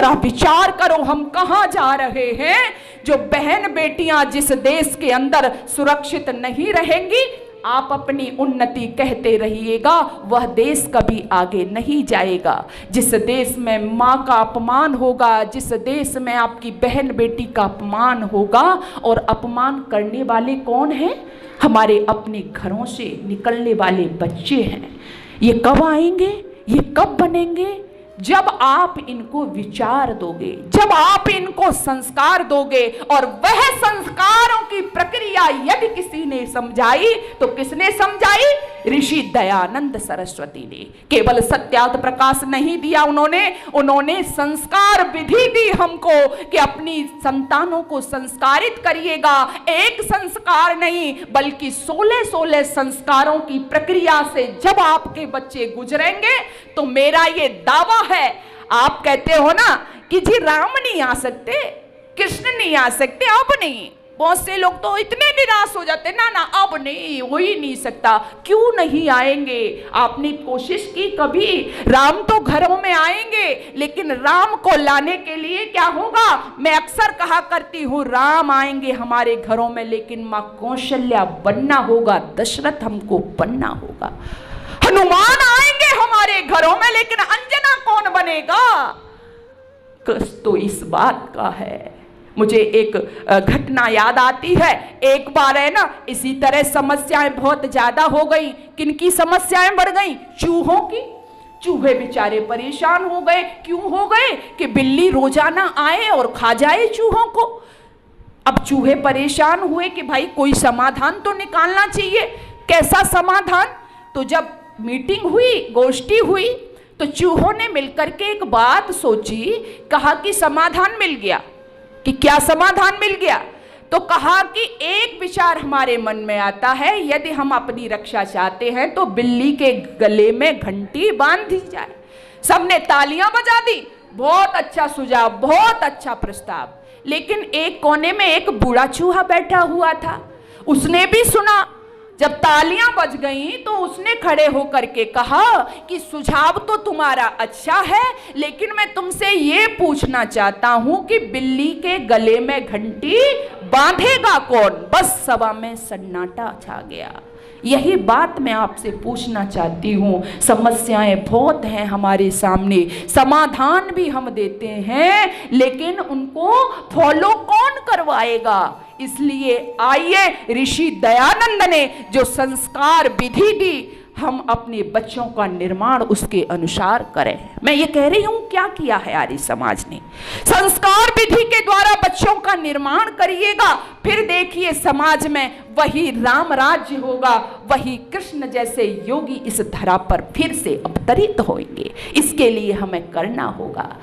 जरा विचार करो हम कहां जा रहे हैं। जो बहन बेटियां जिस देश के अंदर सुरक्षित नहीं रहेंगी, आप अपनी उन्नति कहते रहिएगा, वह देश कभी आगे नहीं जाएगा। जिस देश में माँ का अपमान होगा, जिस देश में आपकी बहन बेटी का अपमान होगा, और अपमान करने वाले कौन हैं? हमारे अपने घरों से निकलने वाले बच्चे हैं। ये कब आएंगे, ये कब बनेंगे? जब आप इनको विचार दोगे, जब आप इनको संस्कार दोगे। और वह संस्कारों की प्रक्रिया यदि किसी ने समझाई तो किसने समझाई? ऋषि दयानंद सरस्वती ने। केवल सत्यार्थ प्रकाश नहीं दिया उन्होंने संस्कार विधि दी हमको कि अपनी संतानों को संस्कारित करिएगा। एक संस्कार नहीं बल्कि 16 संस्कारों की प्रक्रिया से जब आपके बच्चे गुजरेंगे तो मेरा ये दावा है। आप कहते हो ना कि जी राम नहीं आ सकते, कृष्ण नहीं आ सकते, अब नहीं। बहुत से लोग तो इतने निराश हो जाते, ना अब नहीं, हो ही नहीं सकता। क्यों नहीं आएंगे? आपने कोशिश की कभी? राम तो घरों में आएंगे, लेकिन राम को लाने के लिए क्या होगा? मैं अक्सर कहा करती हूँ, राम आएंगे हमारे घरों में, लेकिन माँ कौशल्या बनना होगा, दशरथ हमको बनना होगा। हनुमान आएंगे हमारे घरों में, लेकिन अंजना कौन बनेगा? कष्ट तो इस बात का है। मुझे एक घटना याद आती है। एक बार है ना, इसी तरह समस्याएं बहुत ज्यादा हो गई। किनकी समस्याएं बढ़ गई? चूहों की। चूहे बेचारे परेशान हो गए। क्यों हो गए? कि बिल्ली रोजाना आए और खा जाए चूहों को। अब चूहे परेशान हुए कि भाई कोई समाधान तो निकालना चाहिए। कैसा समाधान? तो जब मीटिंग हुई, गोष्ठी हुई, तो चूहों ने मिलकर के एक बात सोची। कहा कि समाधान मिल गया। कि क्या समाधान मिल गया? तो कहा कि एक विचार हमारे मन में आता है, यदि हम अपनी रक्षा चाहते हैं तो बिल्ली के गले में घंटी बांध दी जाए। सबने तालियां बजा दी। बहुत अच्छा सुझाव, बहुत अच्छा प्रस्ताव। लेकिन एक कोने में एक बूढ़ा चूहा बैठा हुआ था। उसने भी सुना। जब तालियां बज गईं तो उसने खड़े होकर के कहा कि सुझाव तो तुम्हारा अच्छा है, लेकिन मैं तुमसे ये पूछना चाहता हूं कि बिल्ली के गले में घंटी बांधेगा कौन? बस सभा में सन्नाटा छा गया। यही बात मैं आपसे पूछना चाहती हूँ। समस्याएं बहुत हैं हमारे सामने, समाधान भी हम देते हैं, लेकिन उनको फॉलो कौन करवाएगा? इसलिए आइए, ऋषि दयानंद ने जो संस्कार विधि दी, हम अपने बच्चों का निर्माण उसके अनुसार करें। मैं ये कह रही हूं, क्या किया है आर्य समाज ने? संस्कार विधि के द्वारा बच्चों का निर्माण करिएगा, फिर देखिए समाज में वही राम राज्य होगा, वही कृष्ण जैसे योगी इस धरा पर फिर से अवतरित होंगे। इसके लिए हमें करना होगा।